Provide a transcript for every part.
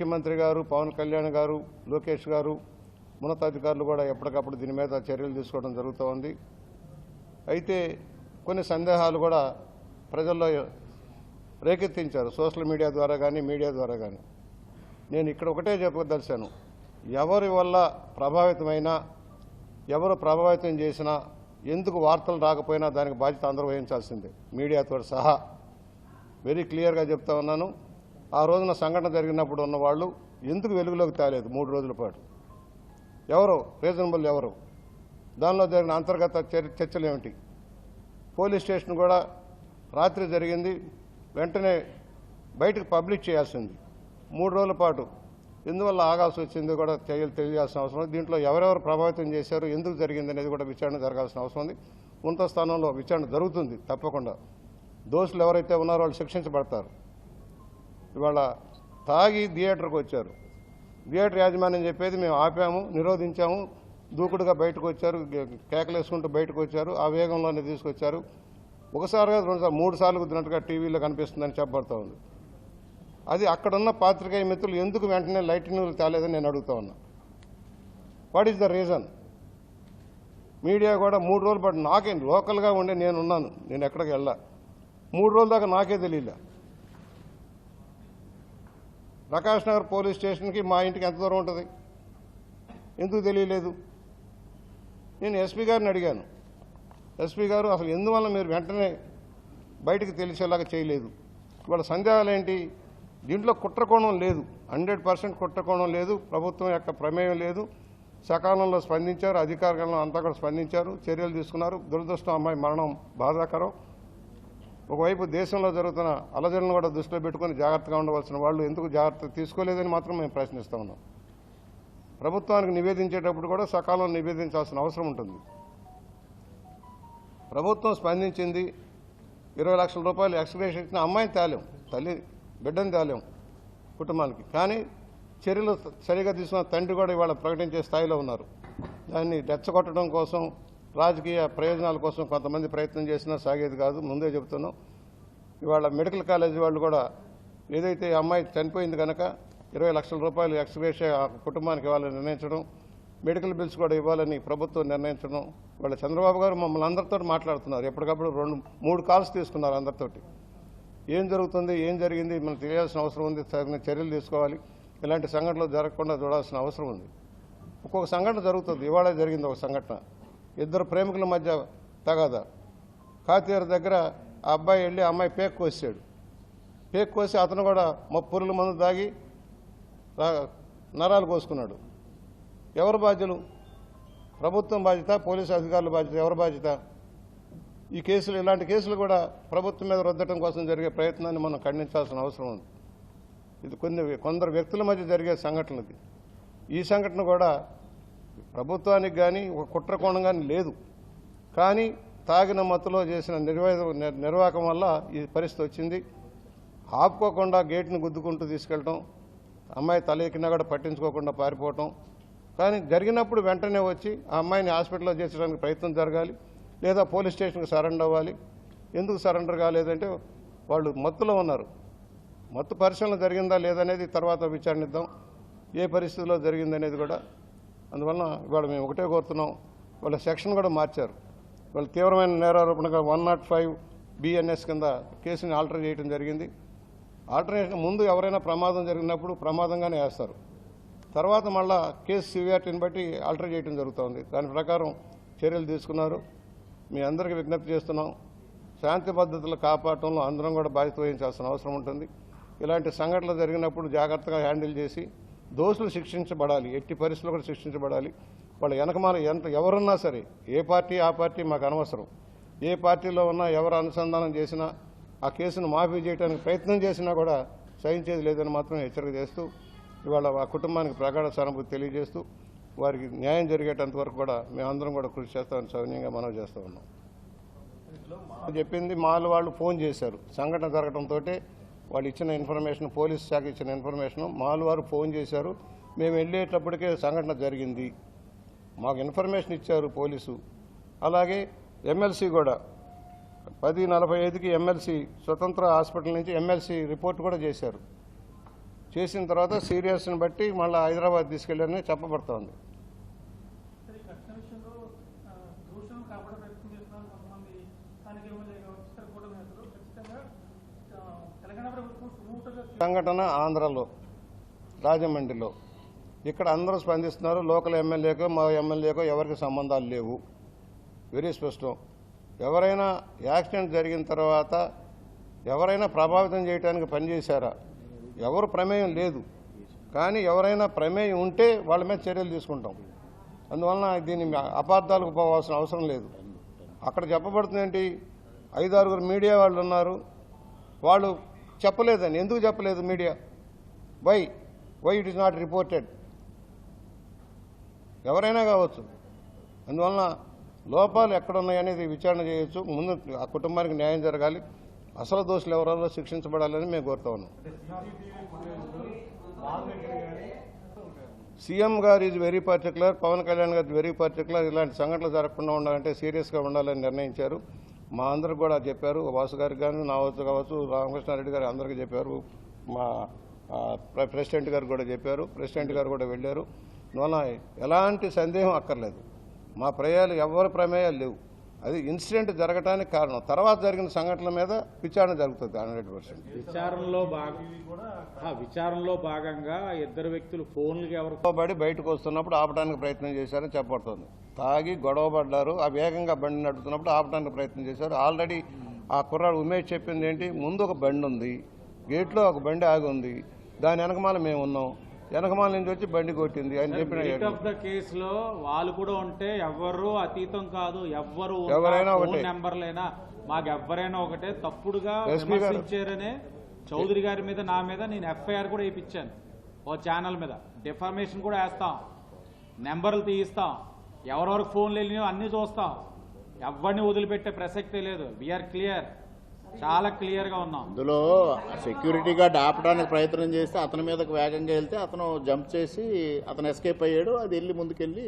ముఖ్యమంత్రి గారు, పవన్ కళ్యాణ్ గారు, లోకేష్ గారు, ఉన్నతాధికారులు కూడా ఎప్పటికప్పుడు దీని మీద చర్యలు తీసుకోవడం జరుగుతూ ఉంది. అయితే కొన్ని సందేహాలు కూడా ప్రజల్లో రేకెత్తించారు, సోషల్ మీడియా ద్వారా కానీ మీడియా ద్వారా కానీ. నేను ఇక్కడ ఒకటే చెప్పదలిచాను, ఎవరి వల్ల ప్రభావితమైనా, ఎవరు ప్రభావితం చేసినా, ఎందుకు వార్తలు రాకపోయినా దానికి బాధ్యత అందరూ వహించాల్సిందే, మీడియాతో సహా. వెరీ క్లియర్గా చెప్తా ఉన్నాను. ఆ రోజున సంఘటన జరిగినప్పుడు ఉన్నవాళ్ళు ఎందుకు వెలుగులోకి తేలేదు 3 రోజుల పాటు? ఎవరు రీజనబుల్? ఎవరు? దానిలో జరిగిన అంతర్గత చర్చలు ఏమిటి? పోలీస్ స్టేషన్ కూడా రాత్రి జరిగింది, వెంటనే బయటకు పబ్లిష్ చేయాల్సింది. 3 రోజుల పాటు ఎందువల్ల ఆగాల్సి వచ్చింది కూడా తెలియాల్సిన అవసరం ఉంది. దీంట్లో ఎవరెవరు ప్రభావితం చేశారు, ఎందుకు జరిగింది అనేది కూడా విచారణ జరగాల్సిన అవసరం ఉంది. ఉన్నత స్థానంలో విచారణ జరుగుతుంది తప్పకుండా. దోషులు ఎవరైతే ఉన్నారో వాళ్ళు శిక్షించబడతారు. ఇవాళ తాగి థియేటర్కి వచ్చారు, థియేటర్ యాజమాన్యం చెప్పేది మేము ఆపాము, నిరోధించాము, దూకుడుగా బయటకు వచ్చారు, కేకలేసుకుంటూ బయటకు వచ్చారు, ఆ వేగంలోనే తీసుకొచ్చారు. ఒకసారిగా 3 సార్లు గుద్దినట్టుగా టీవీలో కనిపిస్తుందని చెప్పబడుతూ ఉంది. అది అక్కడున్న పాత్రికేయ మిత్రులు ఎందుకు వెంటనే లైటింగ్ తేలేదని నేను అడుగుతా ఉన్నా. What is the reason? Media కూడా 3 రోజుల పాటు నాకేం లోకల్గా ఉండే నేనున్నాను, నేను ఎక్కడికి వెళ్ళా, 3 రోజుల దాకా నాకే తెలియలే. ప్రకాష్ నగర్ పోలీస్ స్టేషన్కి మా ఇంటికి ఎంత దూరం ఉంటుంది, ఎందుకు తెలియలేదు? నేను ఎస్పీ గారిని అడిగాను, ఎస్పీ గారు అసలు ఎందువల్ల మీరు వెంటనే బయటకు తెలిసేలాగా చేయలేదు? ఇవాళ సందేహాలు ఏంటి? దీంట్లో కుట్రకోణం లేదు, 100% కుట్రకోణం లేదు, ప్రభుత్వం యొక్క ప్రమేయం లేదు. సకాలంలో స్పందించారు, అధికారులు అంతా కూడా స్పందించారు, చర్యలు తీసుకున్నారు. దురదృష్టం, అమ్మాయి మరణం బాధాకరం. ఒకవైపు దేశంలో జరుగుతున్న అలజడులను కూడా దృష్టిలో పెట్టుకుని జాగ్రత్తగా ఉండవలసిన వాళ్ళు ఎందుకు జాగ్రత్త తీసుకోలేదని మాత్రం మేము ప్రశ్నిస్తూ ఉన్నాం. ప్రభుత్వానికి నివేదించేటప్పుడు కూడా సకాలంలో నివేదించాల్సిన అవసరం ఉంటుంది. ప్రభుత్వం స్పందించింది, 20 లక్షల రూపాయలు ఎక్స్గ్రేషన్ ఇచ్చిన అమ్మాయిని తేలేం, తల్లి బిడ్డను తేలేం కుటుంబానికి. కానీ చర్యలు సరిగా తీసుకున్న తండ్రి కూడా ఇవాళ ప్రకటించే స్థాయిలో ఉన్నారు. దాన్ని రెచ్చగొట్టడం కోసం, రాజకీయ ప్రయోజనాల కోసం కొంతమంది ప్రయత్నం చేసినా సాగేది కాదు, ముందే చెబుతున్నాం. ఇవాళ మెడికల్ కాలేజీ వాళ్ళు కూడా ఏదైతే అమ్మాయి చనిపోయింది కనుక 20 లక్షల రూపాయలు ఎక్స్గ్రేషన్ ఆ కుటుంబానికి ఇవ్వాలని నిర్ణయించడం, మెడికల్ బిల్స్ కూడా ఇవ్వాలని ప్రభుత్వం నిర్ణయించడం. వాళ్ళ చంద్రబాబు గారు మమ్మల్ని అందరితో మాట్లాడుతున్నారు, ఎప్పటికప్పుడు 2-3 కాల్స్ తీసుకున్నారు అందరితోటి. ఏం జరుగుతుంది, ఏం జరిగింది మనకు తెలియాల్సిన అవసరం ఉంది, చర్యలు తీసుకోవాలి, ఇలాంటి సంఘటనలు జరగకుండా చూడాల్సిన అవసరం ఉంది. ఒక్కొక్క సంఘటన జరుగుతుంది. ఇవాళ జరిగింది ఒక సంఘటన, 2 ప్రేమికుల మధ్య తగాదా. కాతీర దగ్గర ఆ అబ్బాయి వెళ్ళి ఆ అమ్మాయి పేక్ కోసాడు, పేక్ కోసి అతను కూడా పురుగుల మందు తాగి నరాలు కోసుకున్నాడు. ఎవరు బాధ్యులు? ప్రభుత్వం బాధ్యత, పోలీసు అధికారుల బాధ్యత? ఎవరు బాధ్యత? ఈ కేసులు, ఇలాంటి కేసులు కూడా ప్రభుత్వం మీద రుద్దటం కోసం జరిగే ప్రయత్నాన్ని మనం ఖండించాల్సిన అవసరం ఉంది. ఇది కొందరు వ్యక్తుల మధ్య జరిగే సంఘటనలు. ఇది ఈ సంఘటన కూడా ప్రభుత్వానికి కానీ ఒక కుట్రకోణం కానీ లేదు. కానీ తాగిన మత్తులో చేసిన నిర్వాహకం వల్ల ఈ పరిస్థితి వచ్చింది. ఆపుకోకుండా గేట్ను గుద్దుకుంటూ తీసుకెళ్ళటం, అమ్మాయి తల ఎక్కినా కూడా పట్టించుకోకుండా పారిపోవటం. కానీ జరిగినప్పుడు వెంటనే వచ్చి ఆ అమ్మాయిని హాస్పిటల్లో చేర్చడానికి ప్రయత్నం జరగాలి, లేదా పోలీస్ స్టేషన్కి సరెండర్ అవ్వాలి. ఎందుకు సరెండర్ కాలేదంటే వాళ్ళు మత్తులో ఉన్నారు. మత్తు పరిశీలన జరిగిందా లేదనేది తర్వాత విచారణిద్దాం, ఏ పరిస్థితిలో జరిగిందనేది కూడా. అందువలన ఇవాళ మేము ఒకటే కోరుతున్నాం, వాళ్ళ సెక్షన్ కూడా మార్చారు. వాళ్ళు తీవ్రమైన నేరారోపణగా 105 BNS కింద కేసుని ఆల్టర్ చేయడం జరిగింది. ఆల్టర్నేషన్ ముందు ఎవరైనా ప్రమాదం జరిగినప్పుడు ప్రమాదంగానే వేస్తారు, తర్వాత మళ్ళా కేసు సివియారిటీని బట్టి ఆల్టర్ చేయడం జరుగుతుంది. దాని ప్రకారం చర్యలు తీసుకున్నారు. మీ అందరికీ విజ్ఞప్తి చేస్తున్నాం, శాంతి భద్రతలు కాపాడటంలో అందరం కూడా బాధ్యత వహించాల్సిన అవసరం ఉంటుంది. ఇలాంటి సంఘటనలు జరిగినప్పుడు జాగ్రత్తగా హ్యాండిల్ చేసి దోషులు శిక్షించబడాలి, ఎట్టి పరిస్థితుల్లో కూడా శిక్షించబడాలి. వాళ్ళ వెనకమాల ఎవరున్నా సరే, ఏ పార్టీ ఆ పార్టీ మాకు అనవసరం, ఏ పార్టీలో ఉన్నా ఎవరు అనుసంధానం చేసినా ఆ కేసును మాఫీ చేయడానికి ప్రయత్నం చేసినా కూడా సహించేది లేదని మాత్రం హెచ్చరిక చేస్తూ, ఇవాళ ఆ కుటుంబానికి ప్రగాఢ సానుభూతి తెలియజేస్తూ వారికి న్యాయం జరిగేటంత వరకు కూడా మేమందరం కూడా కృషి చేస్తామని సౌన్యంగా మనవి చేస్తూ ఉన్నాం. చెప్పింది మాల్ వాళ్ళు ఫోన్ చేశారు, సంఘటన జరగడంతో వాళ్ళు ఇచ్చిన ఇన్ఫర్మేషన్, పోలీస్ శాఖ ఇచ్చిన ఇన్ఫర్మేషన్ మాల్ వారు ఫోన్ చేశారు. మేము వెళ్ళేటప్పటికే సంఘటన జరిగింది, మాకు ఇన్ఫర్మేషన్ ఇచ్చారు పోలీసు. అలాగే ఎమ్మెల్సీ కూడా 10:45కి ఎమ్మెల్సీ స్వతంత్ర హాస్పిటల్ నుంచి ఎమ్మెల్సీ రిపోర్ట్ కూడా చేశారు. చేసిన తర్వాత సీరియస్ని బట్టి మళ్ళీ హైదరాబాద్ తీసుకెళ్ళారని చెప్పబడుతోంది. సంఘటన ఆంధ్రలో రాజమండ్రిలో ఇక్కడ అందరూ స్పందిస్తున్నారు. లోకల్ ఎమ్మెల్యేకో మా ఎమ్మెల్యేకో ఎవరికి సంబంధాలు లేవు. వెరీ స్పష్టం. ఎవరైనా యాక్సిడెంట్ జరిగిన తర్వాత ఎవరైనా ప్రభావితం చేయడానికి పనిచేశారా? ఎవరు ప్రమేయం లేదు. కానీ ఎవరైనా ప్రమేయం ఉంటే వాళ్ళ మీద చర్యలు తీసుకుంటాం. అందువలన దీన్ని అపార్థాలకు పోవాల్సిన అవసరం లేదు. అక్కడ చెప్పబడుతుంది ఏంటి, 5-6 మీడియా వాళ్ళు ఉన్నారు, వాళ్ళు చెప్పలేదని. ఎందుకు చెప్పలేదు media? Why it is not reported? ఎవరైనా కావచ్చు. అందువలన లోపాలు ఎక్కడున్నాయనేది విచారణ చేయొచ్చు. ముందు ఆ కుటుంబానికి న్యాయం జరగాలి. అసలు దోషులు ఎవరెవరో శిక్షించబడాలని మేము కోరుతా ఉన్నాం. సీఎం గారు is very particular, Pavan Kalyan గారు వెరీ పర్టికులర్. ఇలాంటి సంఘటనలు జరగకుండా ఉండాలంటే సీరియస్గా ఉండాలని నిర్ణయించారు. మా అందరికి కూడా చెప్పారు. వాసు గారికి కానీ కావచ్చు రామకృష్ణారెడ్డి గారు అందరికీ చెప్పారు. మా ప్రెసిడెంట్ గారు కూడా చెప్పారు. ప్రెసిడెంట్ గారు కూడా వెళ్ళారు. అందువల్ల ఎలాంటి సందేహం అక్కర్లేదు. మా ఎవరి ప్రమేయాలు లేవు. అది ఇన్సిడెంట్ జరగడానికి కారణం. తర్వాత జరిగిన సంఘటనల మీద విచారణ జరుగుతుంది 100%. విచారణలో భాగంగా ఇద్దరు వ్యక్తులు ఫోన్లకి పడి బయటకు వస్తున్నప్పుడు ఆపడానికి ప్రయత్నం చేశారని చెప్పబడుతుంది. తాగి గొడవ పడ్డారు. ఆ వేగంగా బండి నడుపుతున్నప్పుడు ఆపడానికి ప్రయత్నం చేశారు. ఆల్రెడీ ఆ కుర్రాడు ఉమేష్ చెప్పింది ఏంటి, ముందు ఒక బండి ఉంది, గేట్లో ఒక బండి ఆగి ఉంది, దాని వెనకమాల మేము ఉన్నాం, వెనకమాల నుంచి వచ్చి బండి కొట్టింది అని చెప్పిన కేసులో వాళ్ళు కూడా ఉంటే ఎవరు అతీతం కాదు. ఎవరైనా ఒకటే నెంబర్లైనా మాకు ఎవరైనా ఒకటే. తప్పుడుగా విమర్శించారనే చౌదరి గారి మీద నా మీద నేను ఎఫ్ఐఆర్ కూడా వేయించాను. ఓ ఛానల్ మీద డిఫామేషన్ కూడా వేస్తాం, నెంబర్లు తీయిస్తాం, ఎవరెవరికి ఫోన్లు వెళ్ళినాయో అన్నీ చూస్తాం. ఎవరిని వదిలిపెట్టే ప్రసక్తే లేదు. వీఆర్ క్లియర్, చాలా క్లియర్ గా ఉన్నాం. అందులో సెక్యూరిటీ గార్డ్ ఆపడానికి ప్రయత్నం చేస్తే అతని మీదకి వేగంగా వెళ్తే అతను జంప్ చేసి అతను ఎస్కేప్ అయ్యాడు. అది వెళ్ళి ముందుకెళ్ళి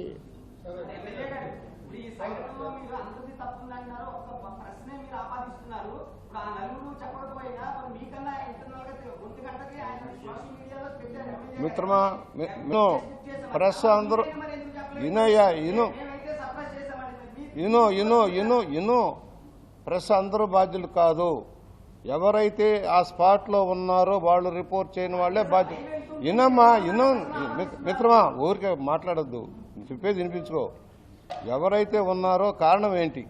మిత్రమా ప్రెస్ అందరూ ఇను ప్రెస్ అందరూ బాధ్యులు కాదు. ఎవరైతే ఆ స్పాట్లో ఉన్నారో వాళ్ళు రిపోర్ట్ చేయని వాళ్ళే బాధ్యులు. మిత్రమా ఊరికే మాట్లాడద్దు, చెప్పేది వినిపించుకో. ఎవరైతే ఉన్నారో కారణం ఏంటి,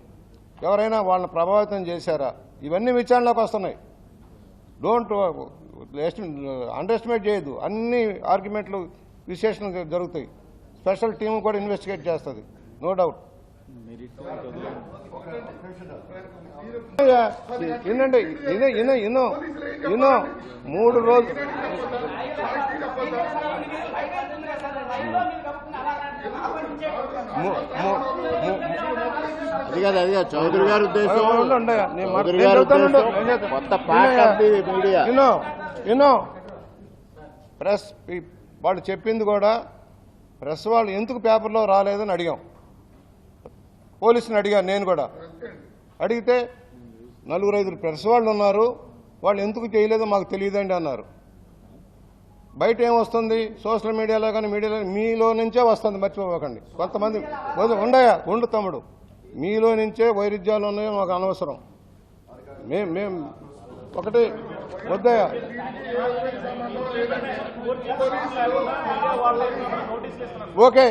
ఎవరైనా వాళ్ళని ప్రభావితం చేశారా, ఇవన్నీ విచారణలోకి వస్తున్నాయి. డోంట్ అండర్ ఎస్టిమేట్ చేయొద్దు. అన్ని ఆర్గ్యుమెంట్లు విశ్లేషణ జరుగుతాయి. స్పెషల్ టీం కూడా ఇన్వెస్టిగేట్ చేస్తుంది, నో డౌట్. వినండి, ఇన్నో 3 రోజులు చౌదరి గారి ఉద్దేశం ప్రెస్ వాళ్ళు చెప్పింది కూడా, ప్రెస్ వాళ్ళు ఎందుకు పేపర్లో రాలేదని అడిగాం. పోలీసుని అడిగాను నేను కూడా. అడిగితే 4-5 ప్రెస్ వాళ్ళు ఉన్నారు, వాళ్ళు ఎందుకు చేయలేదో మాకు తెలియదండి అన్నారు. బయట ఏమొస్తుంది, సోషల్ మీడియాలో కానీ మీలో నుంచే వస్తుంది, మర్చిపోకండి. కొంతమంది ఉండు తమ్ముడు, మీలో నుంచే వైరుధ్యాలు ఉన్నాయో మాకు అనవసరం. మేం ఒకటి వద్దయ్యా, ఓకే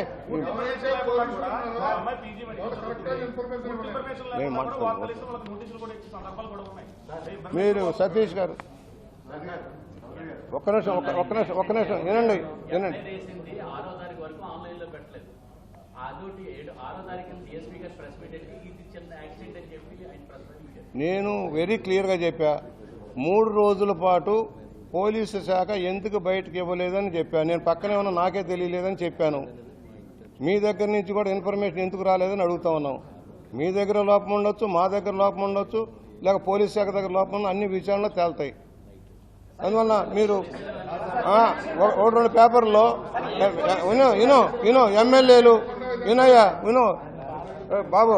మీరు సతీష్ గారు ఒక్క నిమిషం వినండి. నేను వెరీ క్లియర్గా చెప్పా, 3 రోజుల పాటు పోలీసు శాఖ ఎందుకు బయటకు ఇవ్వలేదని చెప్పాను. నేను పక్కనే ఉన్నా, నాకే తెలియలేదని చెప్పాను. మీ దగ్గర నుంచి కూడా ఇన్ఫర్మేషన్ ఎందుకు రాలేదని అడుగుతా ఉన్నాం. మీ దగ్గర లోపం ఉండొచ్చు, మా దగ్గర లోపం ఉండొచ్చు, లేక పోలీస్ శాఖ దగ్గర లోపం ఉన్న అన్ని విచారణలో తేలుతాయి. అందువల్ల మీరు 1-2 పేపర్లో ఎమ్మెల్యేలు బాబు